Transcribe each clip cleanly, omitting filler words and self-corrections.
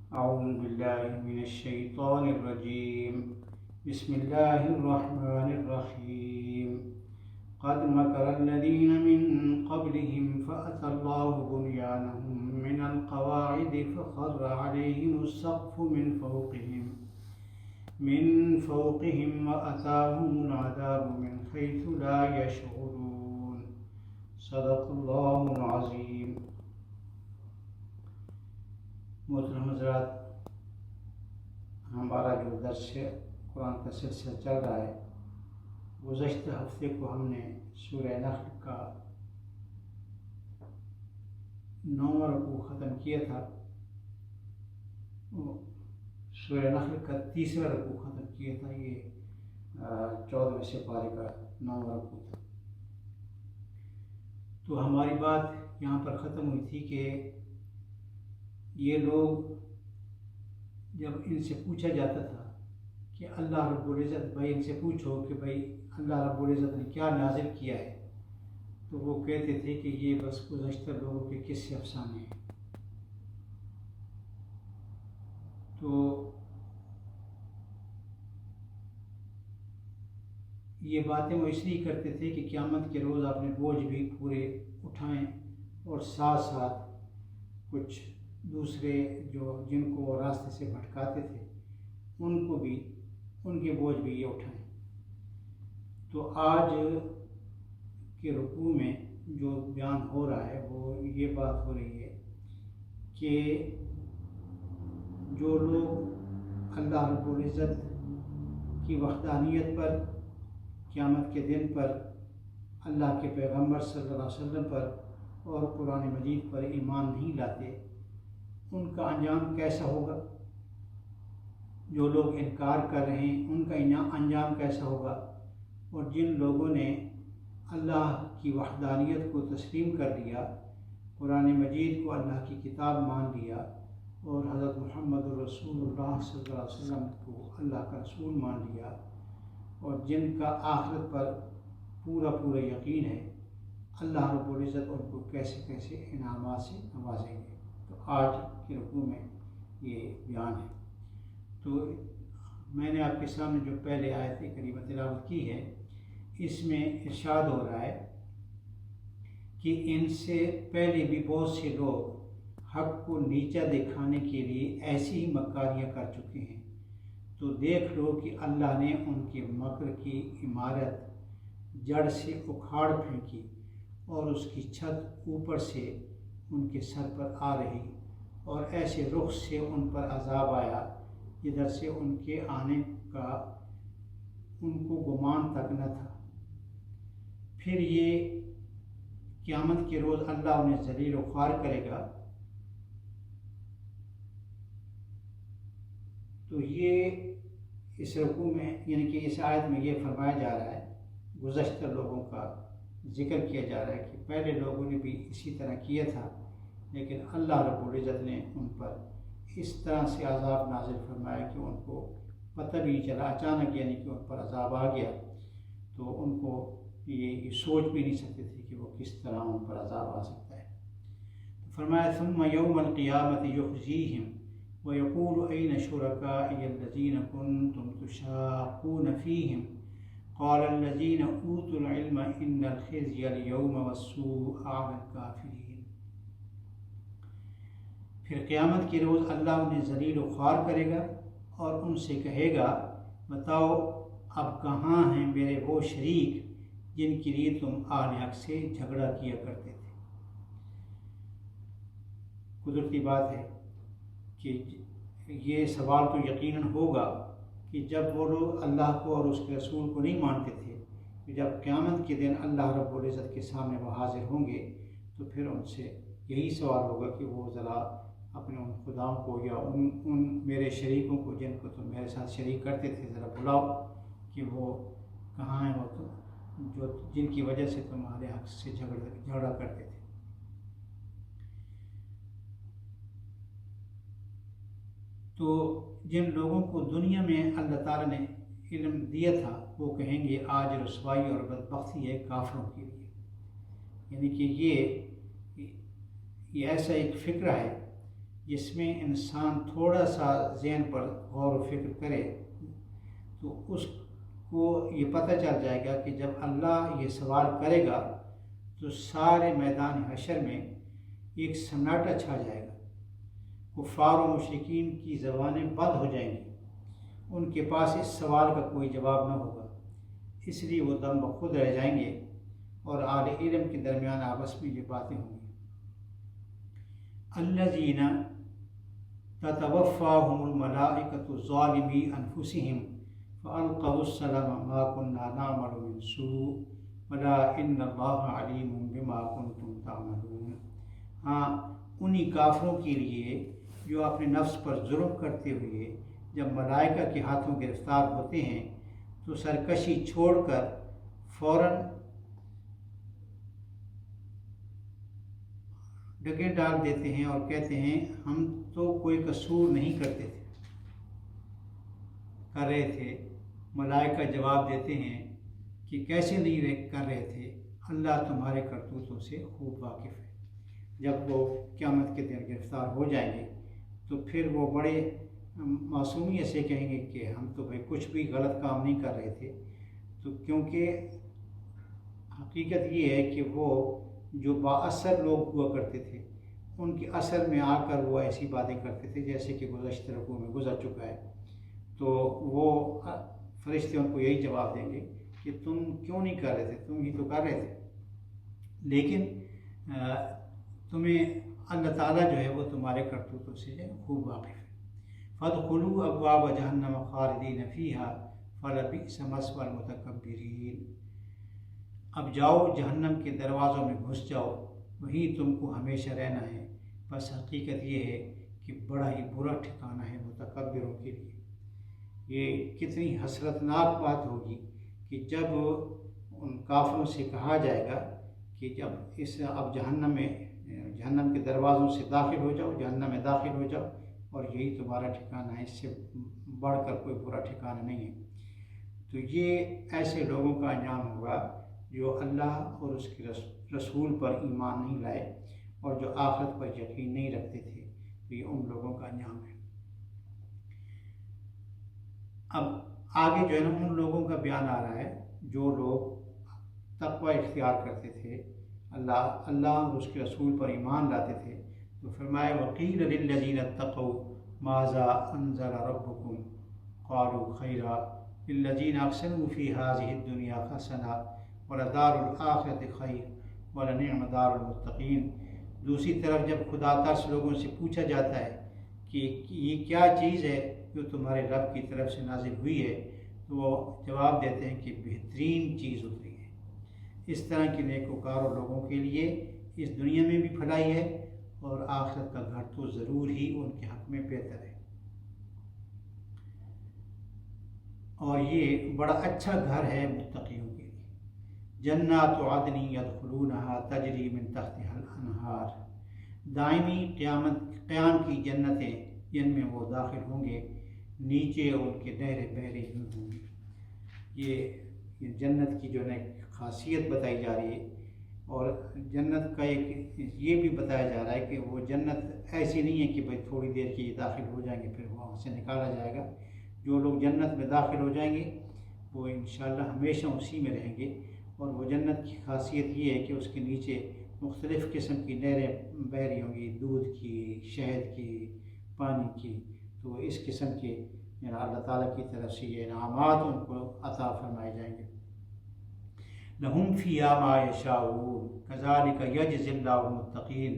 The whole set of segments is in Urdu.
أعوذ بالله من الشيطان الرجيم. بسم الله الرحمن الرحيم. قد مكر الذين من قبلهم فأتى الله بنيانهم من القواعد فخر عليهم السقف من فوقهم وأتاهم العذاب من حيث لا يشعرون. صدق الله العظيم. محترم حضرات، ہمارا جو درس قرآن کا سلسلہ چل رہا ہے، گزشتہ ہفتے کو ہم نے سورہ نحل کا 9واں رکوع ختم کیا تھا. سورہ نحل کا 30واں رکوع ختم کیا تھا. یہ 14ویں سپارے کا 9واں رکوع تھا. تو ہماری بات یہاں پر ختم ہوئی تھی کہ یہ لوگ جب ان سے پوچھا جاتا تھا کہ اللہ رب العزت، بھائی ان سے پوچھو کہ بھائی اللہ رب العزت نے کیا نازل کیا ہے، تو وہ کہتے تھے کہ یہ بس گزشتہ لوگوں کے قصے افسانے ہیں. تو یہ باتیں وہ اس لیے کرتے تھے کہ قیامت کے روز اپنے بوجھ بھی پورے اٹھائیں اور ساتھ ساتھ کچھ دوسرے جن کو راستے سے بھٹکاتے تھے ان کے بوجھ بھی یہ اٹھائیں. تو آج کے رکوع میں جو بیان ہو رہا ہے وہ یہ بات ہو رہی ہے کہ جو لوگ اللہ رب العزت کی وحدانیت پر، قیامت کے دن پر، اللہ کے پیغمبر صلی اللہ علیہ وسلم پر اور قرآن مجید پر ایمان نہیں لاتے، ان کا انجام کیسا ہوگا. جو لوگ انکار کر رہے ہیں ان کا انجام کیسا ہوگا. اور جن لوگوں نے اللہ کی وحدانیت کو تسلیم کر لیا، قرآن مجید کو اللہ کی کتاب مان لیا اور حضرت محمد رسول اللہ صلی اللہ علیہ وسلم کو اللہ کا رسول مان لیا، اور جن کا آخرت پر پورا یقین ہے، اللہ رب العزت ان کو کیسے کیسے انعامات سے نوازیں گے. تو آج کے رکوع میں یہ بیان ہے. تو میں نے آپ کے سامنے جو پہلے آیت کریمہ تلاوت کی ہے، اس میں ارشاد ہو رہا ہے کہ ان سے پہلے بھی بہت سے لوگ حق کو نیچا دکھانے کے لیے ایسی ہی مکاریاں کر چکے ہیں. تو دیکھ لو کہ اللہ نے ان کے مکر کی عمارت جڑ سے اکھاڑ پھینکی اور اس کی چھت اوپر سے ان کے سر پر آ رہی، اور ایسے رخ سے ان پر عذاب آیا جدھر سے ان کے آنے کا ان کو گمان تک نہ تھا. پھر یہ قیامت کے روز اللہ انہیں ذلیل و خوار کرے گا. تو یہ اس رکوع میں، یعنی کہ اس آیت میں یہ فرمایا جا رہا ہے، گزشتہ لوگوں کا ذکر کیا جا رہا ہے کہ پہلے لوگوں نے بھی اسی طرح کیا تھا، لیکن اللہ رب العزت نے ان پر اس طرح سے عذاب نازل فرمایا کہ ان کو پتہ بھی نہیں چلا. اچانک یعنی کہ ان پر عذاب آ گیا، تو ان کو یہ سوچ بھی نہیں سکتے تھے کہ وہ کس طرح ان پر عذاب آ سکتا ہے. تو فرمایا ثم یوم القیامت یخزیہم ویقول این شرکائی الذین کنتم تشاقون فیہم قال الذین اوتوا العلم ان الخزی اليوم والسوء علی الکافرین. پھر قیامت کے روز اللہ انہیں ذلیل و خوار کرے گا اور ان سے کہے گا، بتاؤ اب کہاں ہیں میرے وہ شریک جن کے لیے تم آل حق سے جھگڑا کیا کرتے تھے. قدرتی بات ہے کہ یہ سوال تو یقیناً ہوگا کہ جب وہ لوگ اللہ کو اور اس کے رسول کو نہیں مانتے تھے، کہ جب قیامت کے دن اللہ رب العزت کے سامنے وہ حاضر ہوں گے تو پھر ان سے یہی سوال ہوگا کہ وہ ذرا اپنے ان خداؤں کو یا ان میرے شریکوں کو جن کو تم میرے ساتھ شریک کرتے تھے ذرا بلاؤ کہ وہ کہاں ہیں، وہ جن کی وجہ سے تمہارے حق سے جھگڑا کرتے تھے. تو جن لوگوں کو دنیا میں اللہ تعالیٰ نے علم دیا تھا وہ کہیں گے آج رسوائی اور بدبختی ہے کافروں کے لیے. یعنی کہ یہ ایسا ایک فکر ہے جس میں انسان تھوڑا سا ذہن پر غور و فکر کرے تو اس کو یہ پتہ چل جائے گا کہ جب اللہ یہ سوال کرے گا تو سارے میدان حشر میں ایک سناٹا چھا جائے گا، کفار و مشرکین کی زبانیں بند ہو جائیں گی، ان کے پاس اس سوال کا کوئی جواب نہ ہوگا، اس لیے وہ دم بخود رہ جائیں گے اور اہل علم کے درمیان آپس میں یہ باتیں ہوں گی۔ الذین تتوفاہم الملائکۃ ظالمی انفسہم فألقوا السلام ما كنا نعمل من سوء بلا ان اللہ علیم بما کنتم تعملون۔ ہاں، انہی کافروں کے لیے جو اپنے نفس پر ظلم کرتے ہوئے جب ملائکہ کے ہاتھوں گرفتار ہوتے ہیں تو سرکشی چھوڑ کر فوراً ڈگے ڈال دیتے ہیں اور کہتے ہیں ہم تو کوئی قصور نہیں کر رہے تھے۔ ملائکہ جواب دیتے ہیں کہ کیسے نہیں کر رہے تھے، اللہ تمہارے کرتوتوں سے خوب واقف ہے۔ جب وہ قیامت کے دن گرفتار ہو جائیں گے تو پھر وہ بڑے معصومیت سے کہیں گے کہ ہم تو بھائی کچھ بھی غلط کام نہیں کر رہے تھے، تو کیونکہ حقیقت یہ ہے کہ وہ جو با اثر لوگ ہوا کرتے تھے ان کے اثر میں آ کر وہ ایسی باتیں کرتے تھے جیسے کہ گزشتہ رکوع میں گزر چکا ہے، تو وہ فرشتے ان کو یہی جواب دیں گے کہ تم کیوں نہیں کر رہے تھے، تم ہی تو کر رہے تھے، لیکن تمہیں اللہ تعالیٰ جو ہے وہ تمہارے کرتوتوں سے جو ہے خوب واقف ہے۔ فادخلوا ابواب جہنم خالدین فیہا فلبئس مثوی المتکبرین۔ اب جاؤ جہنم کے دروازوں میں گھس جاؤ، وہیں تم کو ہمیشہ رہنا ہے، بس حقیقت یہ ہے کہ بڑا ہی برا ٹھکانہ ہے متکبروں کے لیے۔ یہ کتنی حسرتناک بات ہوگی کہ جب ان کافروں سے کہا جائے گا کہ جب اب جہنم کے دروازوں سے داخل ہو جاؤ، جہنم میں داخل ہو جاؤ اور یہی تمہارا ٹھکانہ ہے، اس سے بڑھ کر کوئی برا ٹھکانہ نہیں ہے۔ تو یہ ایسے لوگوں کا انجام ہوگا جو اللہ اور اس کے رسول پر ایمان نہیں لائے اور جو آخرت پر یقین نہیں رکھتے تھے، تو یہ ان لوگوں کا انجام ہے۔ اب آگے جو ہے نا ان لوگوں کا بیان آ رہا ہے جو لوگ تقوی اختیار کرتے تھے، اللہ اور اس کے رسول پر ایمان لاتے تھے، تو فرمایا وقیل للذین اتقوا ماذا انزل ربکم قالوا خیرا للذین احسنوا فی هذه الدنیا حسنہ ولدار الآخرۃ خیر ولنعم دار المتقین۔ دوسری طرف جب خدا ترس لوگوں سے پوچھا جاتا ہے کہ یہ کیا چیز ہے جو تمہارے رب کی طرف سے نازل ہوئی ہے، تو وہ جواب دیتے ہیں کہ بہترین چیز اتری ہے۔ اس طرح کے نیکوکار لوگوں کے لیے اس دنیا میں بھی بھلائی ہے اور آخرت کا گھر تو ضرور ہی ان کے حق میں بہتر ہے، اور یہ بڑا اچھا گھر ہے متقیوں کے لیے۔ جنات عدن یدخلونہا تجری من تحتہا الانہار، دائمی قیام کی جنتیں جن میں وہ داخل ہوں گے، نیچے ان کے نہریں بہہ رہی ہوں گی۔ یہ جنت کی جو ہے خاصیت بتائی جا رہی ہے، اور جنت کا ایک یہ بھی بتایا جا رہا ہے کہ وہ جنت ایسی نہیں ہے کہ بھائی تھوڑی دیر کے داخل ہو جائیں گے پھر وہاں سے نکالا جائے گا۔ جو لوگ جنت میں داخل ہو جائیں گے وہ انشاءاللہ ہمیشہ اسی میں رہیں گے، اور وہ جنت کی خاصیت یہ ہے کہ اس کے نیچے مختلف قسم کی نہریں بہہ رہی ہوں گی، دودھ کی، شہد کی، پانی کی، تو اس قسم کے اللہ تعالیٰ کی طرف سے یہ انعامات ان کو عطا فرمائے جائیں گے۔ لہم فیہا ما یشاؤون کذالک یجزی اللہ المتقین،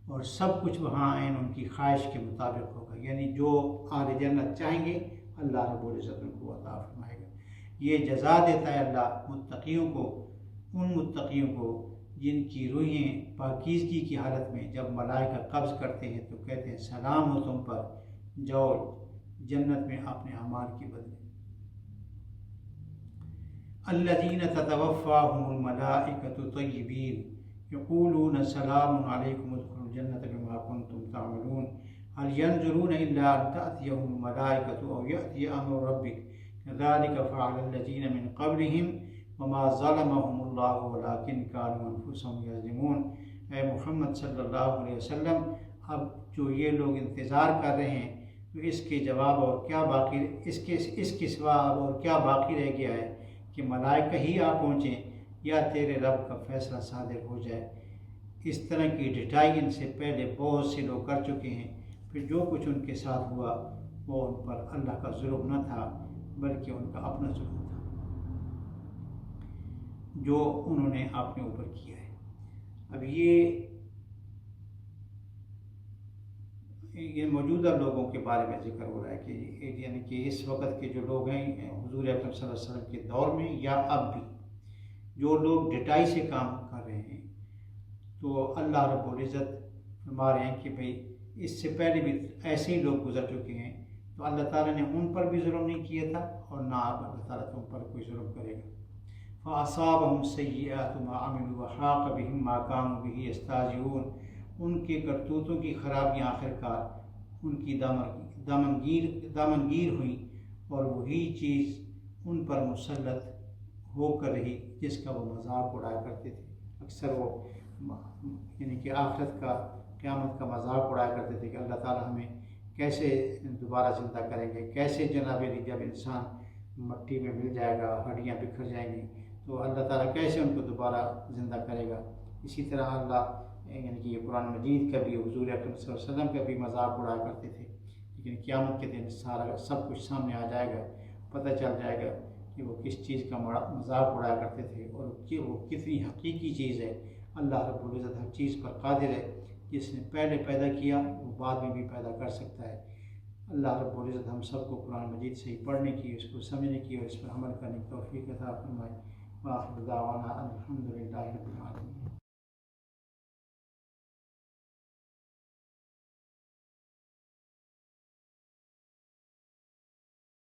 اور سب کچھ وہاں عین ان کی خواہش کے مطابق ہوگا، یعنی جو اہل جنت چاہیں گے اللہ رب العزت ان کو عطا فرمائے گا۔ یہ جزا دیتا ہے اللہ متقیوں کو، ان متقیوں کو جن کی روحیں پاکیزگی کی حالت میں جب ملائکہ قبض کرتے ہیں تو کہتے ہیں سلام ہو تم پر، جاؤ جنت میں اپنے اعمال کے بدلے۔ الذین تتوفاہم الملائکۃ طیبین یقولون سلام علیکم ادخلوا الجنۃ بما کنتم تعملون هل ينظرون الا ان تأتیہم الملائکۃ او یأتی امر ربک كذلك فعل الذین من قبلہم وما ظلمهم اللہ ولکن كانوا انفسهم یظلمون۔ اے محمد صلی اللہ علیہ وسلم، اب جو یہ لوگ انتظار کر رہے ہیں تو اس کے جواب اور کیا باقی، اس کے سوا اب اور کیا باقی رہ گیا ہے کہ ملائکہ ہی آ پہنچیں یا تیرے رب کا فیصلہ صادر ہو جائے۔ اس طرح کی ڈٹائی ان سے پہلے بہت سے لوگ کر چکے ہیں، پھر جو کچھ ان کے ساتھ ہوا وہ ان پر اللہ کا ظلم نہ تھا بلکہ ان کا اپنا ظلم تھا جو انہوں نے اپنے اوپر کیا ہے۔ اب یہ موجودہ لوگوں کے بارے میں ذکر ہو رہا ہے کہ یعنی کہ اس وقت کے جو لوگ ہیں حضور اکرم صلی اللہ علیہ وسلم کے دور میں یا اب بھی جو لوگ ڈٹائی سے کام کر رہے ہیں، تو اللہ رب العزت فرما رہے ہیں کہ بھئی اس سے پہلے بھی ایسے ہی لوگ گزر چکے ہیں، تو اللہ تعالیٰ نے ان پر بھی ظلم نہیں کیا تھا اور نہ اب اللہ تعالیٰ تم پر کوئی ظلم کرے گا۔ فَأَصَابَهُمْ سَيِّئَاتُ مَا عَمِلُوا وَحَاقَ بِهِم مَّا كَانُوا بِهِ يَسْتَهْزِئُونَ، ان کے کرتوتوں کی خرابیاں آخرکار ان کی دامنگیر ہوئیں اور وہی چیز ان پر مسلط ہو کر رہی جس کا وہ مذاق اڑایا کرتے تھے۔ اکثر وہ یعنی کہ آخرت کا، قیامت کا مذاق اڑایا کرتے تھے کہ اللہ تعالیٰ ہمیں کیسے دوبارہ زندہ کریں گے، کیسے جناب علی جب انسان مٹی میں مل جائے گا، ہڈیاں بکھر جائیں گی، تو اللہ تعالیٰ کیسے ان کو دوبارہ زندہ کرے گا۔ اسی طرح اللہ یعنی کہ یہ قرآن مجید کا بھی، حضور اکرم صلی اللہ علیہ وسلم کا بھی مذاق اڑایا کرتے تھے، لیکن قیامت کے دن سارا سب کچھ سامنے آ جائے گا، پتہ چل جائے گا کہ وہ کس چیز کا مذاق اڑایا کرتے تھے اور کہ وہ کتنی حقیقی چیز ہے۔ اللہ رب العزت ہر چیز پر قادر ہے، جس نے پہلے پیدا کیا وہ بعد میں بھی پیدا کر سکتا ہے۔ اللہ رب العزت ہم سب کو قرآن مجید سے ہی پڑھنے کی، اس کو سمجھنے کی اور اس پر عمل کرنے کی توفیق عطا فرمائے۔ وآخر دعوانا الحمد للہ رب العالمین۔